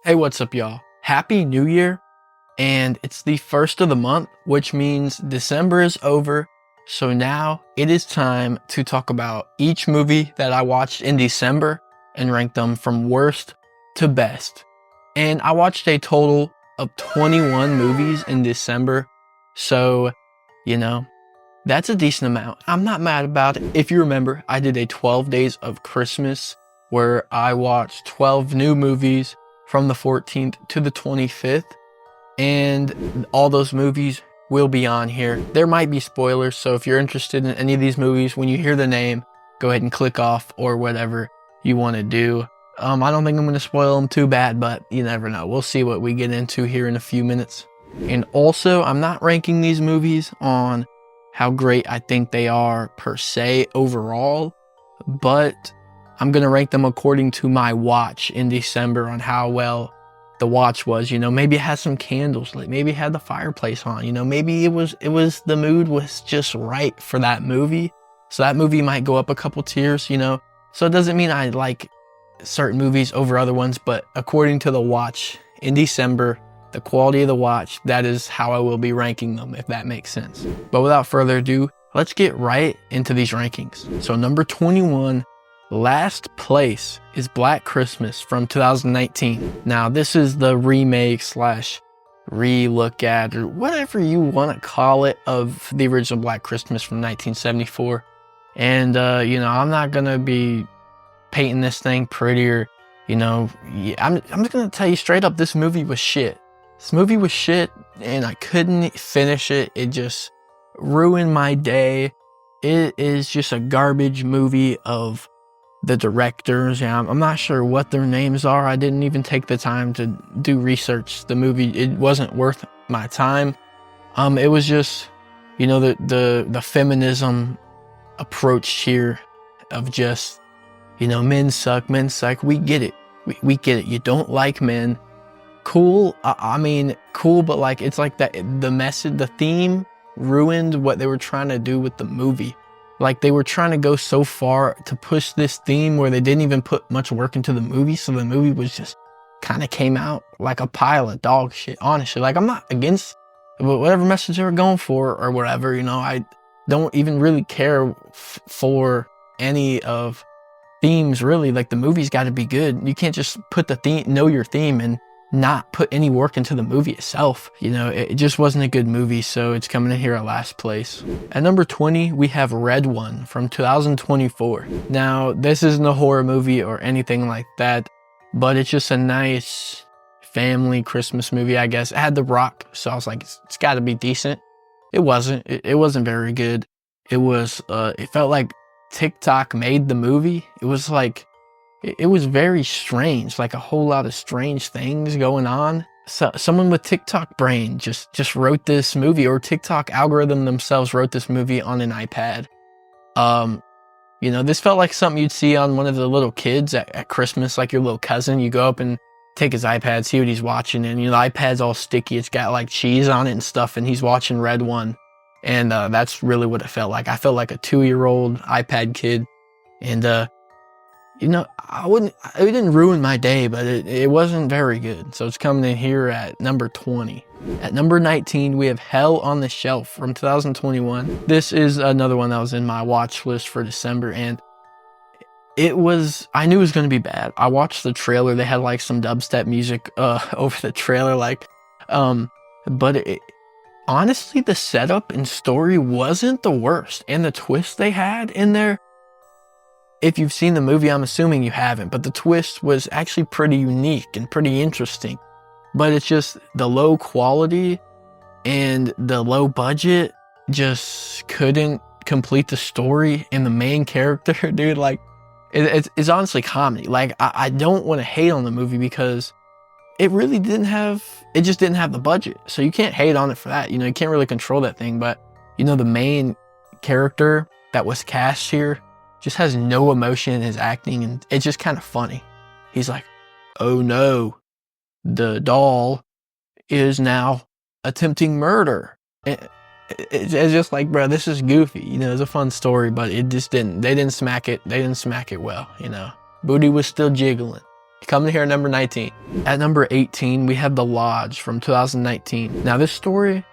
Hey, what's up, y'all? Happy New Year, and it's the first of the month, which means December is over. So now it is time to talk about each movie that I watched in December and rank them from worst to best. And I watched a total of 21 movies in December. So, you know, that's a decent amount. I'm not mad about it. If you remember, I did a 12 days of Christmas where I watched 12 new movies from the 14th to the 25th, and all those movies will be on here. There might be spoilers, so if you're interested in any of these movies, when you hear the name, go ahead and click off or whatever you want to do. I don't think I'm going to spoil them too bad, but you never know. We'll see what we get into here in a few minutes. And also, I'm not ranking these movies on how great I think they are per se overall, but I'm going to rank them according to my watch in December on how well the watch was. You know, maybe it has some candles lit, maybe it had the fireplace on, you know, maybe it was the mood was just right for that movie. So that movie might go up a couple tiers, you know. So it doesn't mean I like certain movies over other ones, but according to the watch in December, the quality of the watch, that is how I will be ranking them, if that makes sense. But without further ado, let's get right into these rankings. So number 21, last place, is Black Christmas from 2019. Now, this is the remake slash re-look at, or whatever you want to call it, of the original Black Christmas from 1974. And, you know, I'm not going to be painting this thing prettier. You know, I'm just going to tell you straight up, this movie was shit. This movie was shit, and I couldn't finish it. It just ruined my day. It is just a garbage movie of the directors. Yeah, I'm not sure what their names are. I didn't even take the time to do research. The movie, it wasn't worth my time. It was just, you know, the feminism approach here of just, you know, men suck. We get it. We get it. You don't like men. Cool. I mean, cool, but like, it's like that, the message, the theme ruined what they were trying to do with the movie. Like, they were trying to go so far to push this theme where they didn't even put much work into the movie. So the movie was just kind of came out like a pile of dog shit, honestly. Like, I'm not against whatever message they were going for or whatever, you know. I don't even really care for any of themes, really. Like, the movie's got to be good. You can't just put the theme, know your theme, and not put any work into the movie itself. You know, it just wasn't a good movie, so it's coming in here at last place. At number 20, we have Red One from 2024. Now, this isn't a horror movie or anything like that, but it's just a nice family Christmas movie, I guess. It had The Rock, so I was like, it's got to be decent. It wasn't. It wasn't very good. It was, it felt like TikTok made the movie. It was like, it was very strange, like a whole lot of strange things going on. So someone with TikTok brain just wrote this movie, or TikTok algorithm themselves wrote this movie on an iPad. You know, this felt like something you'd see on one of the little kids at Christmas, like your little cousin. You go up and take his iPad, see what he's watching, and you know, the iPad's all sticky. It's got like cheese on it and stuff, and he's watching Red One. And that's really what it felt like. I felt like a 2-year-old iPad kid. And you know, it didn't ruin my day, but it wasn't very good. So it's coming in here at number 20. At number 19, we have Hell on the Shelf from 2021. This is another one that was in my watch list for December, and I knew it was going to be bad. I watched the trailer. They had like some dubstep music over the trailer, like, but honestly, the setup and story wasn't the worst, and the twist they had in there, if you've seen the movie, I'm assuming you haven't, but the twist was actually pretty unique and pretty interesting. But it's just the low quality and the low budget just couldn't complete the story. And the main character, dude, like, it's honestly comedy. Like, I don't want to hate on the movie because it really just didn't have the budget. So you can't hate on it for that. You know, you can't really control that thing. But, you know, the main character that was cast here just has no emotion in his acting, and it's just kind of funny. He's like, oh no, the doll is now attempting murder. It's just like, bro, this is goofy. You know, it's a fun story, but they didn't smack it well, you know. Booty was still jiggling. Coming here at number 19. At number 18, we have The Lodge from 2019. Now, this story,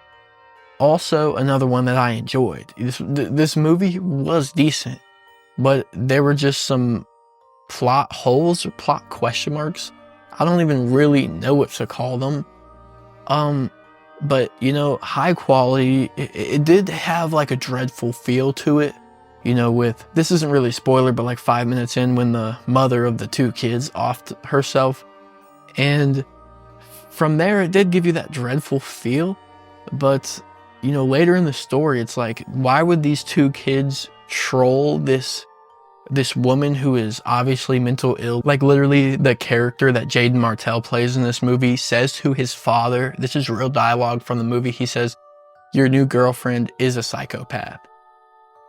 also another one that I enjoyed. This movie was decent, but there were just some plot holes or plot question marks. I don't even really know what to call them. But, you know, high quality. It did have like a dreadful feel to it. You know, with, this isn't really a spoiler, but like 5 minutes in, when the mother of the two kids offed herself. And from there, it did give you that dreadful feel. But, you know, later in the story, it's like, why would these two kids troll this woman who is obviously mental ill? Like, literally, the character that Jaden Martell plays in this movie says to his father, this is real dialogue from the movie, he says, "Your new girlfriend is a psychopath."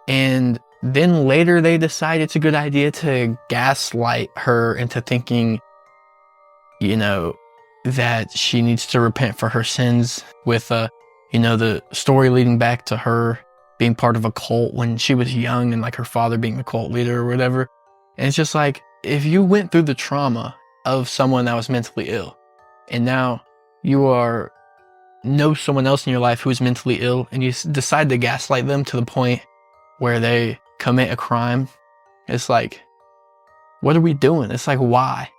And then later they decide it's a good idea to gaslight her into thinking, you know, that she needs to repent for her sins with, you know, the story leading back to her being part of a cult when she was young and like her father being the cult leader or whatever. And it's just like, if you went through the trauma of someone that was mentally ill and now you know someone else in your life who is mentally ill and you decide to gaslight them to the point where they commit a crime, it's like, what are we doing? It's like, why?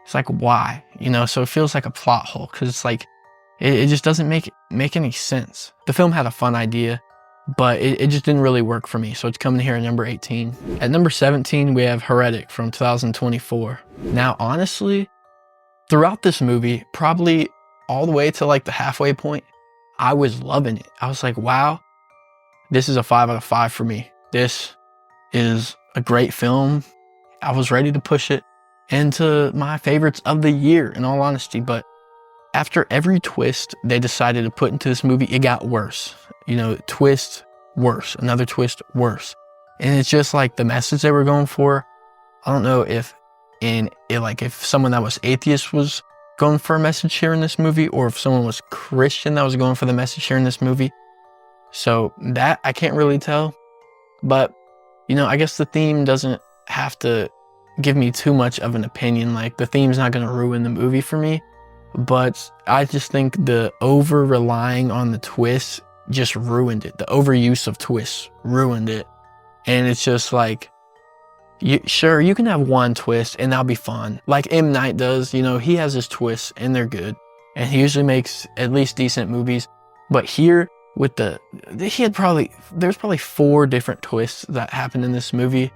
It's like, why? You know, so it feels like a plot hole because it's like, it just doesn't make any sense. The film had a fun idea, but it just didn't really work for me. So it's coming here at number 18. At number 17, we have Heretic from 2024. Now, honestly, throughout this movie, probably all the way to like the halfway point, I was loving it. I was like, wow, this is a 5 out of 5 for me. This is a great film. I was ready to push it into my favorites of the year, in all honesty. But after every twist they decided to put into this movie, it got worse. You know, twist, worse. Another twist, worse. And it's just like the message they were going for. I don't know if if someone that was atheist was going for a message here in this movie, or if someone was Christian that was going for the message here in this movie. So that I can't really tell. But, you know, I guess the theme doesn't have to give me too much of an opinion. Like, the theme's not going to ruin the movie for me. But I just think the over-relying on the twists just ruined it. The overuse of twists ruined it. And it's just like, sure, you can have one twist and that'll be fun. Like M. Night does, you know, he has his twists and they're good. And he usually makes at least decent movies. But here, with there's probably 4 different twists that happened in this movie.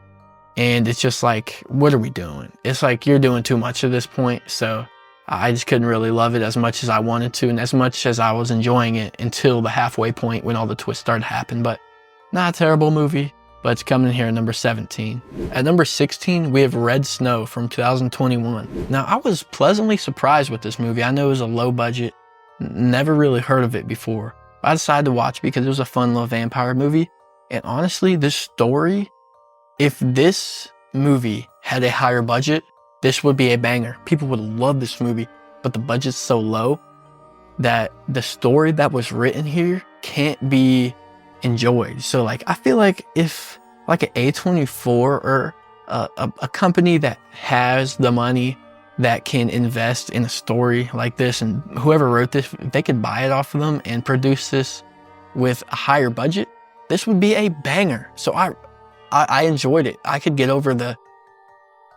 And it's just like, what are we doing? It's like, you're doing too much at this point. So I just couldn't really love it as much as I wanted to, and as much as I was enjoying it until the halfway point when all the twists started to happen. But not a terrible movie, but it's coming in here at number 17. At number 16, we have Red Snow from 2021. Now, I was pleasantly surprised with this movie. I know it was a low budget, never really heard of it before. I decided to watch because it was a fun little vampire movie. And honestly, this story, if this movie had a higher budget, this would be a banger. People would love this movie, but the budget's so low that the story that was written here can't be enjoyed. So like, I feel like if like an A24 or a company that has the money that can invest in a story like this, and whoever wrote this, if they could buy it off of them and produce this with a higher budget, this would be a banger. So I enjoyed it. I could get over the,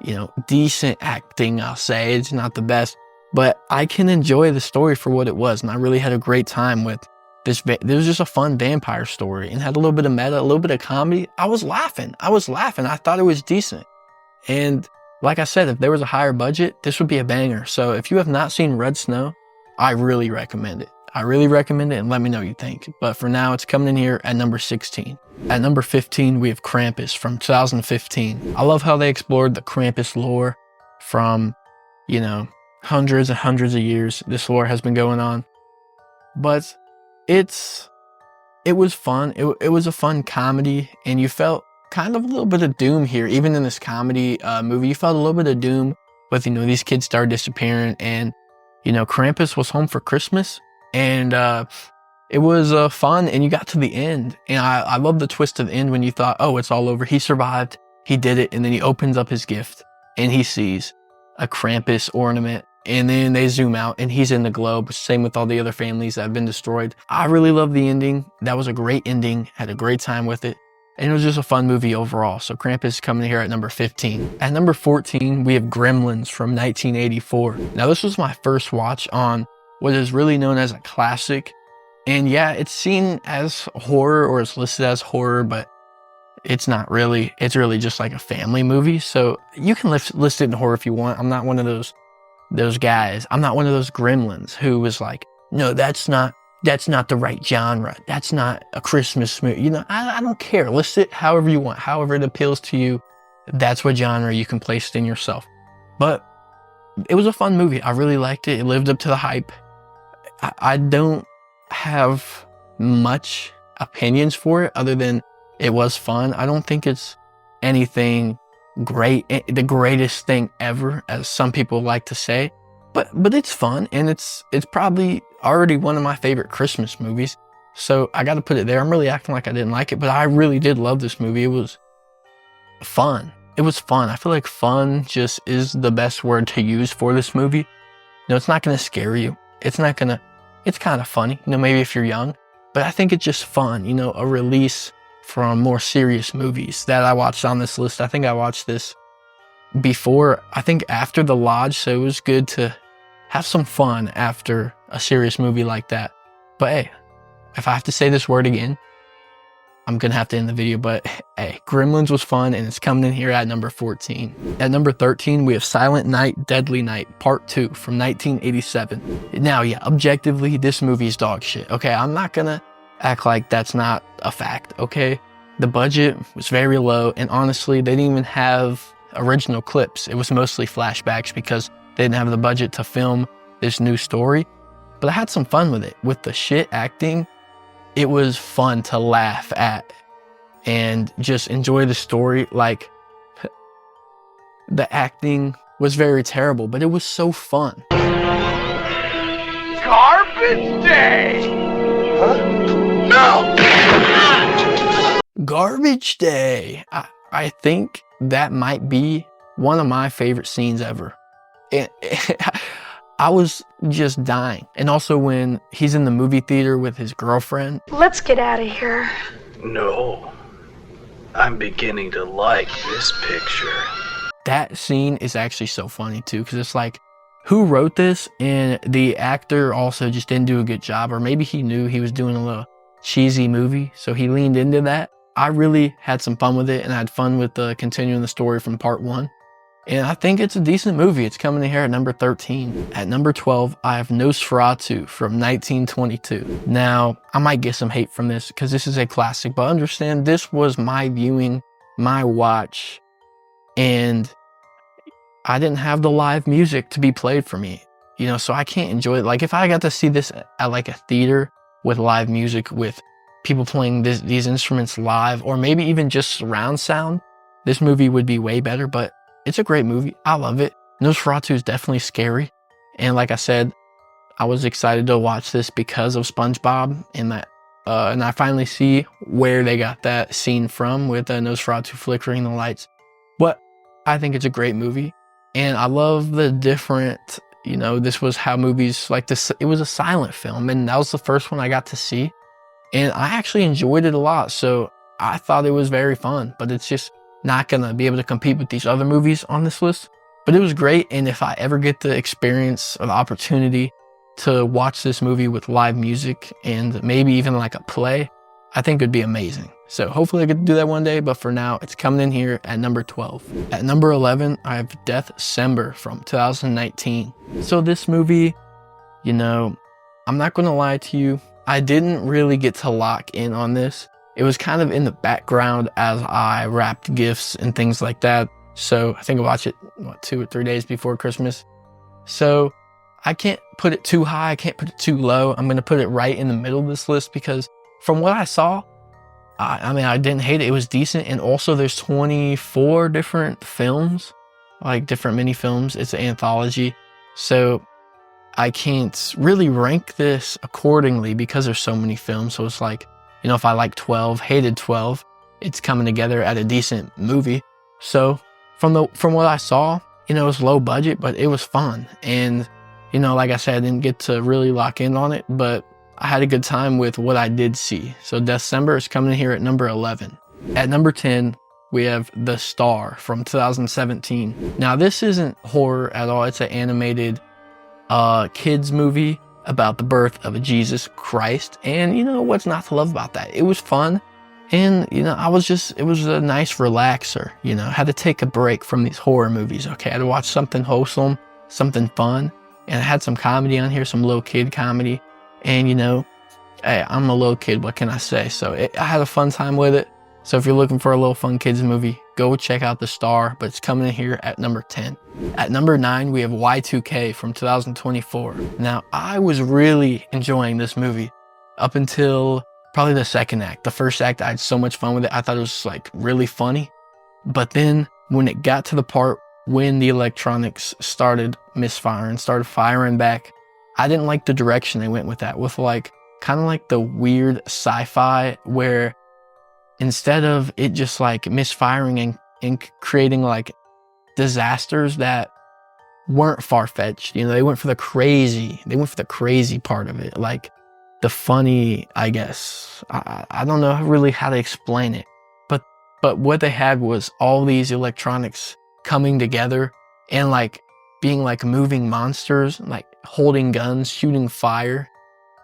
you know, decent acting, I'll say. It's not the best, but I can enjoy the story for what it was. And I really had a great time with this. It was just a fun vampire story and had a little bit of meta, a little bit of comedy. I was laughing. I thought it was decent. And like I said, if there was a higher budget, this would be a banger. So if you have not seen Red Snow, I really recommend it. And let me know what you think. But for now, it's coming in here at number 16. At number 15, we have Krampus from 2015. I love how they explored the Krampus lore from, you know, hundreds and hundreds of years. This lore has been going on. But it was fun. It was a fun comedy, and you felt kind of a little bit of doom here. Even in this comedy movie, you felt a little bit of doom with, you know, these kids started disappearing, and, you know, Krampus was home for Christmas, and it was fun, and you got to the end, and I love the twist of the end when you thought, oh, it's all over. He survived, he did it, and then he opens up his gift, and he sees a Krampus ornament. And then they zoom out and he's in the globe. Same with all the other families that have been destroyed. I really love the ending. That was a great ending. Had a great time with it. And it was just a fun movie overall. So Krampus is coming here at number 15. At number 14, we have Gremlins from 1984. Now this was my first watch on what is really known as a classic. And yeah, it's seen as horror, or it's listed as horror, but it's not really. It's really just like a family movie. So you can list it in horror if you want. I'm not one of those guys. I'm not one of those gremlins who was like, no, that's not the right genre. That's not a Christmas movie. You know, I don't care. List it however you want, however it appeals to you. That's what genre you can place it in yourself. But it was a fun movie. I really liked it. It lived up to the hype. I don't have much opinions for it other than it was fun. I don't think it's anything great, the greatest thing ever, as some people like to say, but it's fun, and it's probably already one of my favorite Christmas movies, so I got to put it there. I'm really acting like I didn't like it, but I really did love this movie. It was fun. I feel like fun just is the best word to use for this movie. No, it's not going to scare you. It's kind of funny, you know, maybe if you're young, but I think it's just fun, you know, a release from more serious movies that I watched on this list. I think I watched this after The Lodge, so it was good to have some fun after a serious movie like that. But hey, if I have to say this word again, I'm gonna have to end the video, but hey, Gremlins was fun, and it's coming in here at number 14. At number 13, we have Silent Night, Deadly Night, Part 2 from 1987. Now, yeah, objectively, this movie is dog shit. Okay, I'm not gonna act like that's not a fact, okay? The budget was very low, and honestly, they didn't even have original clips. It was mostly flashbacks because they didn't have the budget to film this new story. But I had some fun with it. With the shit acting, it was fun to laugh at and just enjoy the story. Like, the acting was very terrible, but it was so fun. Garbage Day! Huh? No! Garbage Day. I think that might be one of my favorite scenes ever. I was just dying. And also when he's in the movie theater with his girlfriend. Let's get out of here. No. I'm beginning to like this picture. That scene is actually so funny too, because it's like, who wrote this? And the actor also just didn't do a good job, or maybe he knew he was doing a little cheesy movie, so he leaned into that. I really had some fun with it, and I had fun with continuing the story from part 1. And I think it's a decent movie. It's coming in here at number 13. At number 12, I have Nosferatu from 1922. Now, I might get some hate from this because this is a classic, but understand this was my viewing, my watch, and I didn't have the live music to be played for me, you know, so I can't enjoy it. Like, if I got to see this at like a theater with live music, with people playing these instruments live, or maybe even just surround sound, this movie would be way better. But it's a great movie. I love it. Nosferatu is definitely scary. And like I said, I was excited to watch this because of SpongeBob, and I finally see where they got that scene from with Nosferatu flickering the lights. But I think it's a great movie. And I love the different, you know, this was how movies like this, it was a silent film, and that was the first one I got to see. And I actually enjoyed it a lot. So I thought it was very fun, but it's just not going to be able to compete with these other movies on this list. But it was great. And if I ever get the experience or the opportunity to watch this movie with live music and maybe even like a play, I think it'd be amazing. So hopefully I get to do that one day, but for now, it's coming in here at number 12. At number 11, I have Deathcember from 2019. So this movie, you know, I'm not going to lie to you, I didn't really get to lock in on this. It was kind of in the background as I wrapped gifts and things like that. So I think I watched it, 2 or 3 days before Christmas. So I can't put it too high, I can't put it too low. I'm going to put it right in the middle of this list because from what I saw, I mean, I didn't hate it. It was decent. And also there's 24 different films, like different mini films. It's an anthology. So I can't really rank this accordingly because there's so many films. So it's like, you know, if I like 12, hated 12, it's coming together at a decent movie. So from what I saw, you know, it was low budget, but it was fun. And, you know, like I said, I didn't get to really lock in on it, but I had a good time with what I did see. So December is coming in here at number 11. At number 10, we have The Star from 2017. Now, this isn't horror at all. It's an animated kids movie about the birth of Jesus Christ. And, you know, what's not to love about that? It was fun. And, you know, it was a nice relaxer, you know, had to take a break from these horror movies, okay? I had to watch something wholesome, something fun, and I had some comedy on here, some little kid comedy. And, you know, hey, I'm a little kid, what can I say? So I had a fun time with it. So if you're looking for a little fun kids movie, go check out The Star, but it's coming in here at number 10. At number 9, we have Y2K from 2024. Now, I was really enjoying this movie up until probably the second act. The first act, I had so much fun with it. I thought it was like really funny. But then when it got to the part when the electronics started misfiring, started firing back, I didn't like the direction they went with that, with like kind of like the weird sci-fi where instead of it just like misfiring and creating like disasters that weren't far-fetched, you know, they went for the crazy part of it, like the funny, I guess. I don't know really how to explain it, but what they had was all these electronics coming together and like being like moving monsters, like holding guns, shooting fire.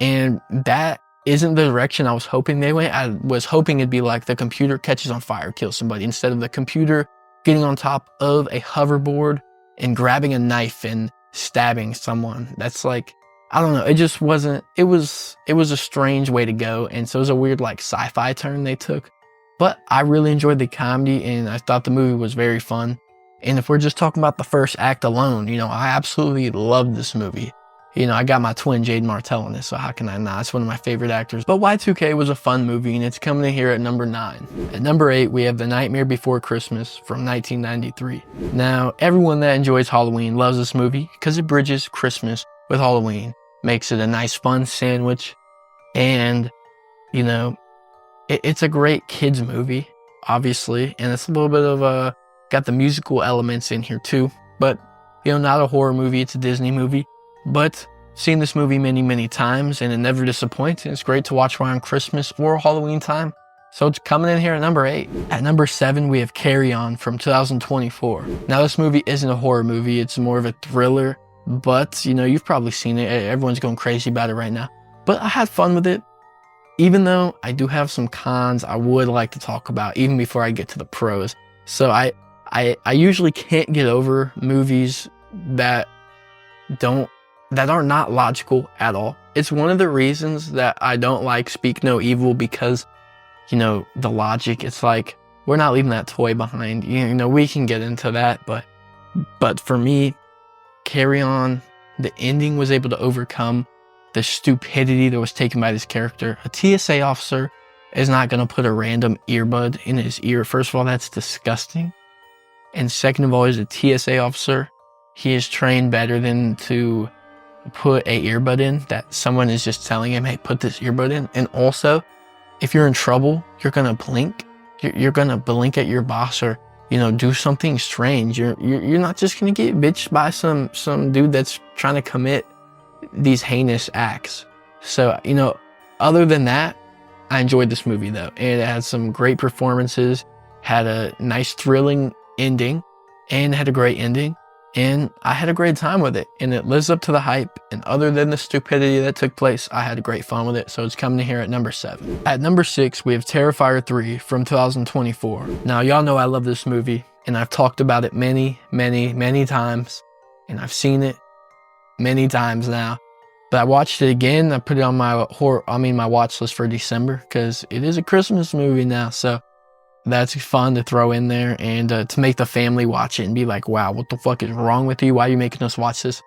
And that isn't the direction I was hoping they went. I was hoping it'd be like the computer catches on fire, kills somebody, instead of the computer getting on top of a hoverboard and grabbing a knife and stabbing someone. That's like, I don't know. It just wasn't, it was a strange way to go. And so it was a weird like sci-fi turn they took, but I really enjoyed the comedy and I thought the movie was very fun. And if we're just talking about the first act alone, you know, I absolutely loved this movie. You know, I got my twin Jade Martell in it, so how can I not? It's one of my favorite actors. But Y2K was a fun movie, and it's coming in here at number 9. At number 8, we have The Nightmare Before Christmas from 1993. Now, everyone that enjoys Halloween loves this movie because it bridges Christmas with Halloween, makes it a nice, fun sandwich, and, you know, it's a great kids movie, obviously, and it's a little bit of got the musical elements in here too, but, you know, not a horror movie, it's a Disney movie. But seen this movie many, many times and it never disappoints. And it's great to watch around Christmas or Halloween time. So it's coming in here at number 8. At number 7, we have Carry On from 2024. Now this movie isn't a horror movie. It's more of a thriller, but you know, you've probably seen it. Everyone's going crazy about it right now, but I had fun with it. Even though I do have some cons I would like to talk about even before I get to the pros. So I usually can't get over movies that are not logical at all. It's one of the reasons that I don't like Speak No Evil, because, you know, the logic, it's like, we're not leaving that toy behind. You know, we can get into that, but for me, Carry On, the ending was able to overcome the stupidity that was taken by this character. A TSA officer is not going to put a random earbud in his ear. First of all, that's disgusting. And second of all, as a TSA officer, he is trained better than to put a earbud in that someone is just telling him, hey, put this earbud in. And also, if you're in trouble, you're gonna blink. You're gonna blink at your boss, or, you know, do something strange. You're not just gonna get bitched by some dude that's trying to commit these heinous acts. So, you know, other than that, I enjoyed this movie though, and it had some great performances, had a nice thrilling ending, and had a great ending. And I had a great time with it, and it lives up to the hype. And other than the stupidity that took place, I had a great fun with it. So it's coming in here at number 7. At number 6, we have Terrifier 3 from 2024. Now, y'all know I love this movie, and I've talked about it many, many, many times, and I've seen it many times now. But I watched it again. I put it on my my watch list for December, because it is a Christmas movie now. So that's fun to throw in there, and to make the family watch it and be like, wow, what the fuck is wrong with you? Why are you making us watch this?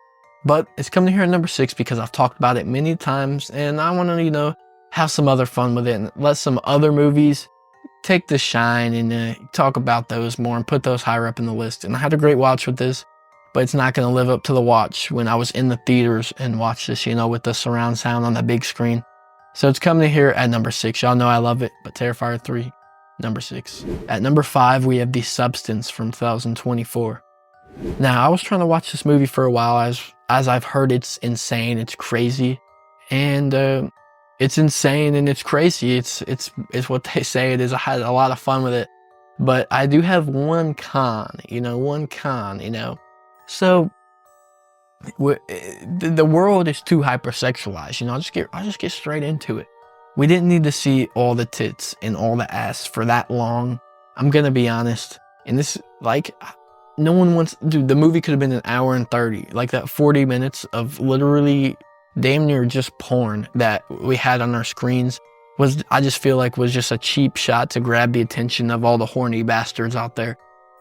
But it's coming here at number 6 because I've talked about it many times, and I want to, you know, have some other fun with it and let some other movies take the shine and talk about those more and put those higher up in the list. And I had a great watch with this, but it's not going to live up to the watch when I was in the theaters and watched this, you know, with the surround sound on the big screen. So it's coming in here at number 6. Y'all know I love it, but Terrifier 3. Number 6. At number 5, we have The Substance from 2024. Now, I was trying to watch this movie for a while as I've heard it's insane, it's crazy, and it's insane and it's crazy. It's what they say it is. I had a lot of fun with it, but I do have one con, So the world is too hypersexualized. I'll just get straight into it. We didn't need to see all the tits and all the ass for that long. I'm gonna be honest. And this, like, no one wants, dude, the movie could have been an hour and 30. Like, that 40 minutes of literally damn near just porn that we had on our screens was, I just feel like, was just a cheap shot to grab the attention of all the horny bastards out there.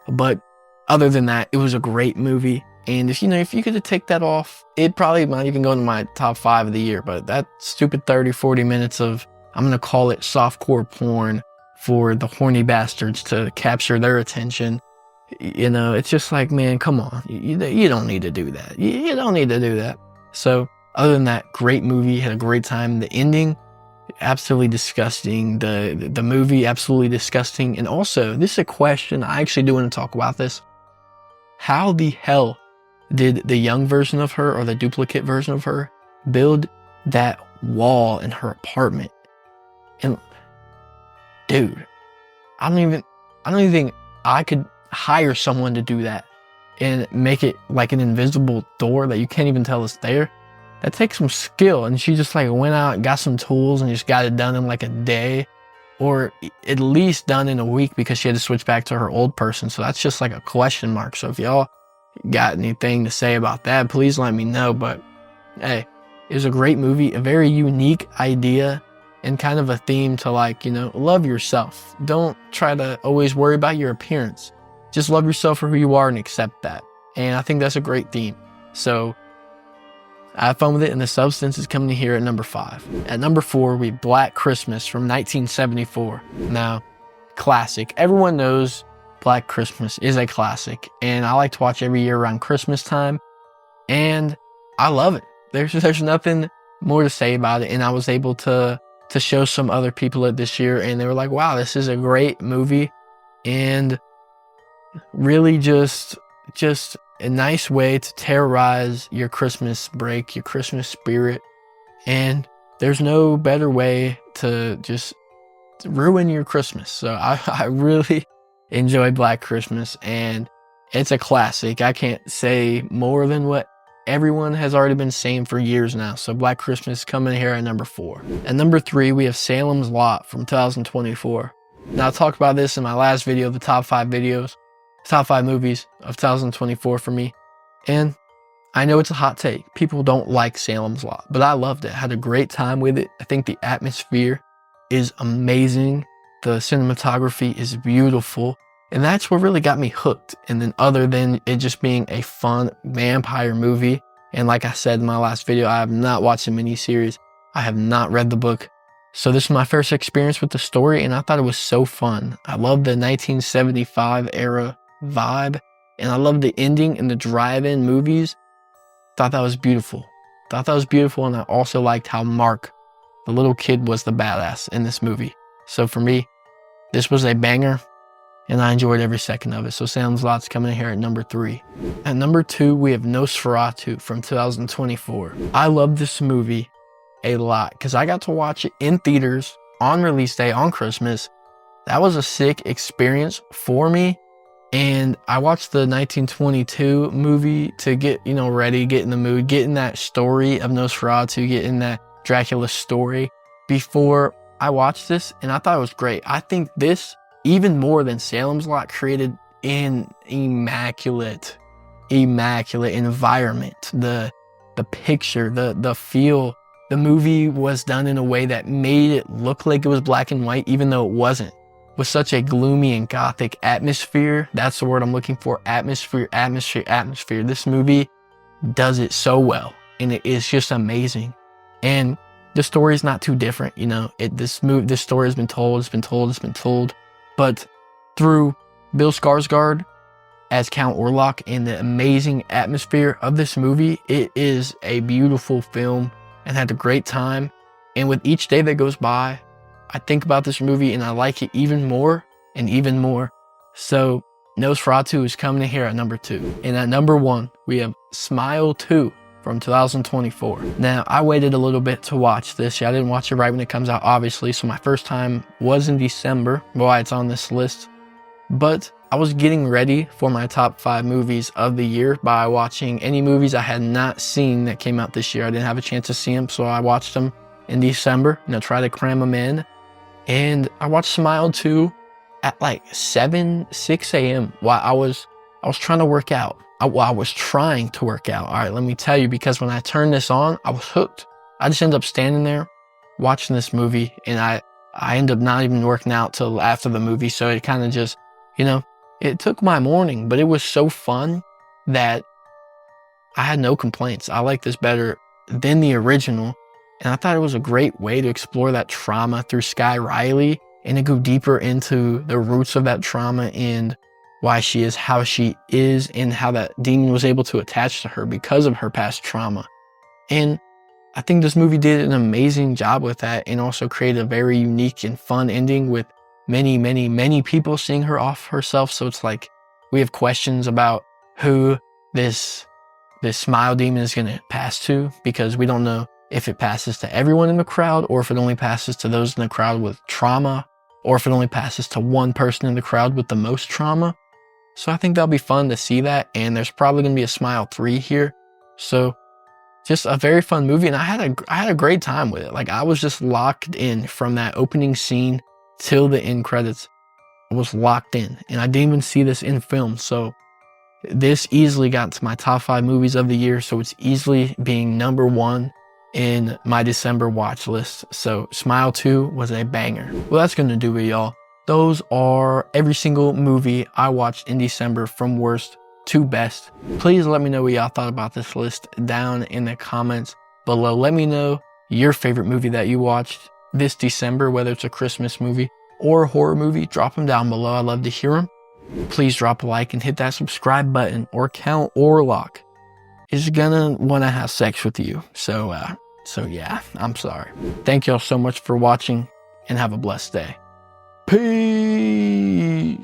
But other than that, it was a great movie. And if you could take that off, it probably might even go into my top 5 of the year. But that stupid 30, 40 minutes of, I'm going to call it softcore porn for the horny bastards to capture their attention. It's just like, man, come on. You don't need to do that. You don't need to do that. So other than that, great movie, had a great time. The ending, absolutely disgusting. The movie, absolutely disgusting. And also, this is a question. I actually do want to talk about this. How the hell did the young version of her, or the duplicate version of her, build that wall in her apartment? And dude, I don't even think I could hire someone to do that and make it like an invisible door that you can't even tell is there. That takes some skill. And she just like went out and got some tools and just got it done in like a day, or at least done in a week, because she had to switch back to her old person. So that's just like a question mark. So if y'all got anything to say about that, please let me know. But hey, it was a great movie, a very unique idea, and kind of a theme to, like, love yourself. Don't try to always worry about your appearance. Just love yourself for who you are and accept that. And I think that's a great theme. So I had fun with it, and The Substance is coming in here at number 5. At number 4, we have Black Christmas from 1974. Now, classic. Everyone knows Black Christmas is a classic, and I like to watch every year around Christmas time, and I love it. There's nothing more to say about it, and I was able to show some other people it this year, and they were like, wow, this is a great movie, and really just a nice way to terrorize your Christmas break, your Christmas spirit. And there's no better way to just ruin your Christmas. So I really enjoy Black Christmas, and it's a classic. I can't say more than what everyone has already been saying for years now. So Black Christmas coming here at number 4. At number 3, we have Salem's Lot from 2024. Now, I talked about this in my last video, the top 5 movies of 2024 for me. And I know it's a hot take. People don't like Salem's Lot, but I loved it. I had a great time with it. I think the atmosphere is amazing. The cinematography is beautiful. And that's what really got me hooked. And then, other than it just being a fun vampire movie, and like I said in my last video, I have not watched the miniseries. I have not read the book. So this is my first experience with the story, and I thought it was so fun. I love the 1975 era vibe, and I love the ending and the drive-in movies. Thought that was beautiful. And I also liked how Mark, the little kid, was the badass in this movie. So for me, this was a banger, and I enjoyed every second of it. So Salem's Lot's coming in here at number 3. At number 2, we have Nosferatu from 2024. I love this movie a lot because I got to watch it in theaters on release day on Christmas. That was a sick experience for me. And I watched the 1922 movie to get, ready, get in the mood, get in that story of Nosferatu, get in that Dracula story before I watched this. And I thought it was great. I think this, even more than Salem's Lot, created an immaculate environment. The picture, the feel. The movie was done in a way that made it look like it was black and white, even though it wasn't. With such a gloomy and gothic atmosphere. That's the word I'm looking for. Atmosphere. This movie does it so well, and it is just amazing. And the story is not too different. This story has been told. But through Bill Skarsgård as Count Orlok and the amazing atmosphere of this movie, it is a beautiful film, and had a great time. And with each day that goes by, I think about this movie and I like it even more and even more. So Nosferatu is coming in here at number 2. And at number 1, we have Smile 2 from 2024. Now, I waited a little bit to watch this. I didn't watch it right when it comes out, obviously. So my first time was in December, why it's on this list. But I was getting ready for my top 5 movies of the year by watching any movies I had not seen that came out this year. I didn't have a chance to see them, so I watched them in December, try to cram them in. And I watched Smile 2 at like 6 a.m. while I was trying to work out. I was trying to work out. All right, let me tell you, because when I turned this on, I was hooked. I just ended up standing there watching this movie, and I ended up not even working out till after the movie. So it kind of just, it took my morning, but it was so fun that I had no complaints. I like this better than the original. And I thought it was a great way to explore that trauma through Sky Riley and to go deeper into the roots of that trauma and why she is how she is and how that demon was able to attach to her because of her past trauma. And I think this movie did an amazing job with that and also created a very unique and fun ending with many, many, many people seeing her off herself. So it's like we have questions about who this smile demon is going to pass to, because we don't know if it passes to everyone in the crowd or if it only passes to those in the crowd with trauma, or if it only passes to one person in the crowd with the most trauma. So I think that'll be fun to see that. And there's probably going to be a Smile 3 here. So just a very fun movie. And I had a great time with it. Like, I was just locked in from that opening scene till the end credits. I was locked in, and I didn't even see this in film. So this easily got to my top 5 movies of the year. So it's easily being number 1 in my December watch list. So Smile 2 was a banger. Well, that's going to do it, y'all. Those are every single movie I watched in December from worst to best. Please let me know what y'all thought about this list down in the comments below. Let me know your favorite movie that you watched this December, whether it's a Christmas movie or a horror movie. Drop them down below. I'd love to hear them. Please drop a like and hit that subscribe button, or Count Orlock is gonna want to have sex with you. So yeah, I'm sorry. Thank y'all so much for watching, and have a blessed day. Peace.